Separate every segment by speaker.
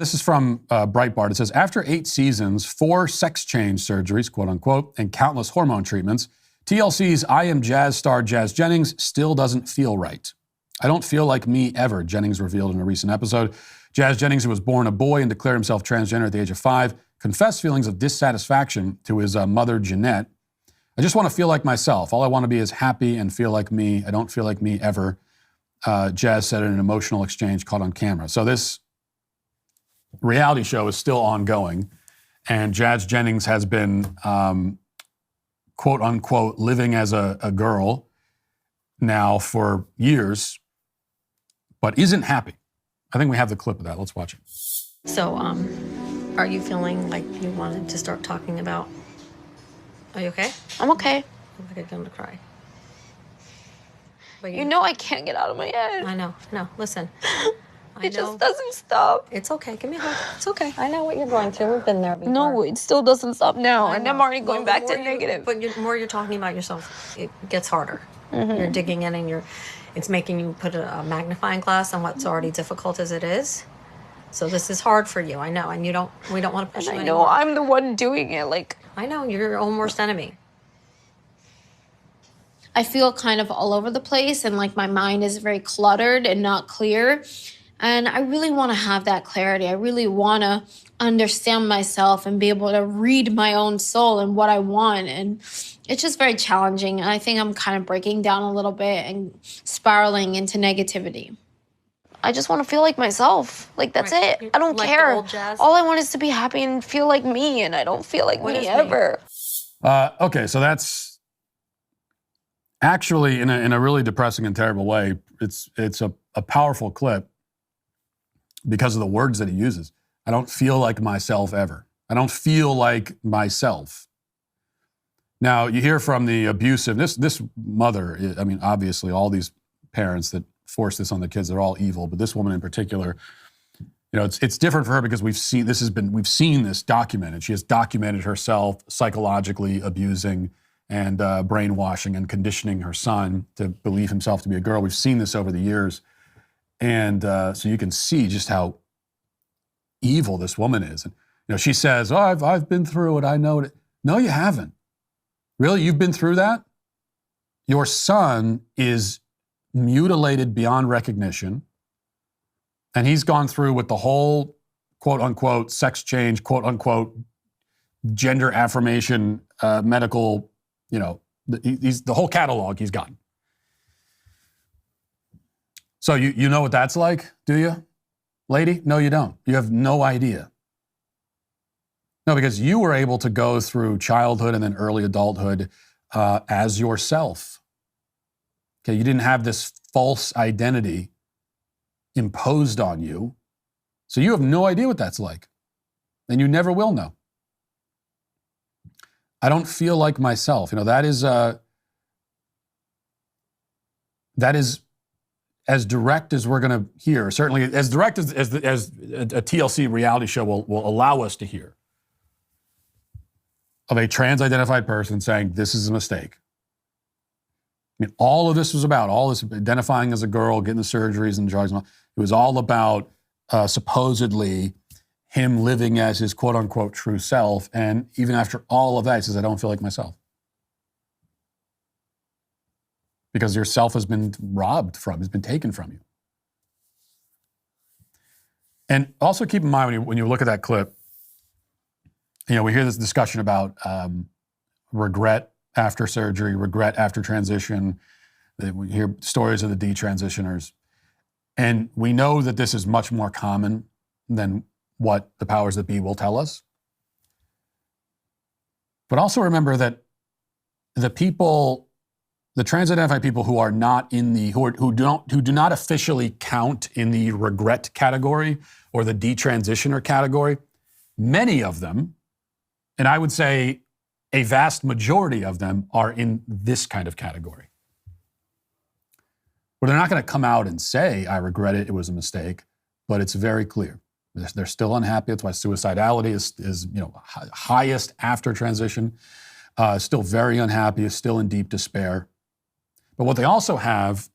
Speaker 1: This is from Breitbart. It says, after 8 seasons, 4 sex change surgeries, quote unquote, and countless hormone treatments, TLC's I Am Jazz star Jazz Jennings still doesn't feel right. I don't feel like me ever, Jennings revealed in a recent episode. Jazz Jennings, who was born a boy and declared himself transgender at the age of 5, confessed feelings of dissatisfaction to his mother, Jeanette. I just want to feel like myself. All I want to be is happy and feel like me. I don't feel like me ever, Jazz said in an emotional exchange caught on camera. So this reality show is still ongoing, and Jazz Jennings has been, quote unquote, living as a girl now for years, but isn't happy. I think we have the clip of that. Let's watch it.
Speaker 2: So, are you feeling like you wanted to start talking about? Are you okay?
Speaker 3: I'm okay.
Speaker 2: I'm like going to cry. But
Speaker 3: You know I can't get out of my head.
Speaker 2: I know. No, listen.
Speaker 3: It just doesn't stop.
Speaker 2: It's okay. Give me a hug. It's okay. I know what you're going through. We've been there before.
Speaker 3: No, it still doesn't stop now. And I'm already going back to
Speaker 2: the
Speaker 3: negative.
Speaker 2: But the more you're talking about yourself, it gets harder. You're digging in, and it's making you put a magnifying glass on what's already difficult as it is. So this is hard for you, I know, and we don't want to push you
Speaker 3: I
Speaker 2: anymore.
Speaker 3: know I'm the one doing it. Like,
Speaker 2: I know, you're your own worst enemy.
Speaker 3: I feel kind of all over the place, and like my mind is very cluttered and not clear. And I really want to have that clarity. I really want to understand myself and be able to read my own soul and what I want. And it's just very challenging. And I think I'm kind of breaking down a little bit and spiraling into negativity. I just want to feel like myself. Like, that's
Speaker 2: Right.
Speaker 3: it. I don't
Speaker 2: Like the
Speaker 3: care.
Speaker 2: old Jazz?
Speaker 3: All I want is to be happy and feel like me, and I don't feel like
Speaker 2: What
Speaker 3: me
Speaker 2: is me?
Speaker 3: ever.
Speaker 1: Okay, so that's actually in a really depressing and terrible way. It's a powerful clip because of the words that he uses. I don't feel like myself ever. I don't feel like myself. Now, you hear from the abusive, this mother, I mean, obviously all these parents that force this on the kids, they're all evil, but this woman in particular, you know, it's different for her because we've seen this documented. She has documented herself psychologically abusing and brainwashing and conditioning her son to believe himself to be a girl. We've seen this over the years. And so you can see just how evil this woman is. And, you know, she says, oh, I've been through it. I know it. No, you haven't. Really? You've been through that? Your son is mutilated beyond recognition. And he's gone through with the whole, quote unquote, sex change, quote unquote, gender affirmation, medical, you know, the whole catalog he's gotten. So you know what that's like, do you, lady? No, you don't. You have no idea. No, because you were able to go through childhood and then early adulthood as yourself. Okay, you didn't have this false identity imposed on you. So you have no idea what that's like. And you never will know. I don't feel like myself. You know, that is as direct as we're going to hear, certainly as direct as a TLC reality show will allow us to hear, of a trans-identified person saying, this is a mistake. I mean, all of this was about, all this identifying as a girl, getting the surgeries and drugs, it was all about supposedly him living as his quote-unquote true self, and even after all of that, he says, I don't feel like myself. Because your self has been robbed from, has been taken from you. And also keep in mind when you look at that clip, you know, we hear this discussion about regret after surgery, regret after transition. We hear stories of the detransitioners. And we know that this is much more common than what the powers that be will tell us. But also remember that the trans-identified people who are not in the, who do not officially count in the regret category or the detransitioner category, many of them, and I would say a vast majority of them, are in this kind of category. Where they're not going to come out and say, I regret it, it was a mistake, but it's very clear. They're still unhappy. That's why suicidality is you know, highest after transition. Still very unhappy, still in deep despair. But what they also have,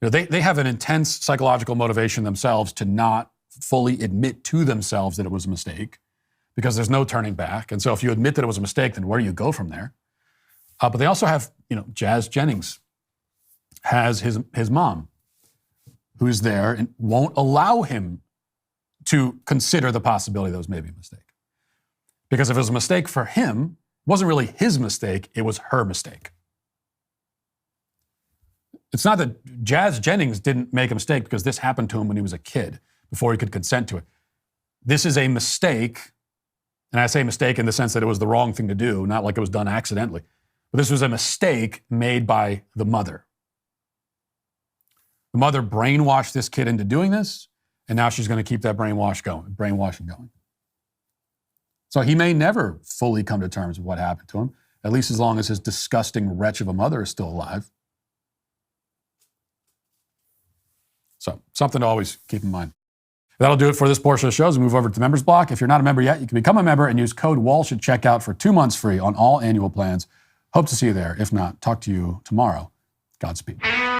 Speaker 1: you know, they have an intense psychological motivation themselves to not fully admit to themselves that it was a mistake because there's no turning back. And so if you admit that it was a mistake, then where do you go from there? But they also have, Jazz Jennings has his mom who's there and won't allow him to consider the possibility that it was maybe a mistake. Because if it was a mistake for him, it wasn't really his mistake, it was her mistake. It's not that Jazz Jennings didn't make a mistake because this happened to him when he was a kid, before he could consent to it. This is a mistake, and I say mistake in the sense that it was the wrong thing to do, not like it was done accidentally. But this was a mistake made by the mother. The mother brainwashed this kid into doing this, and now she's going to keep that brainwashing going. So he may never fully come to terms with what happened to him, at least as long as his disgusting wretch of a mother is still alive. So something to always keep in mind. That'll do it for this portion of the show. As we move over to the members block. If you're not a member yet, you can become a member and use code Walsh at checkout for 2 months free on all annual plans. Hope to see you there. If not, talk to you tomorrow. Godspeed.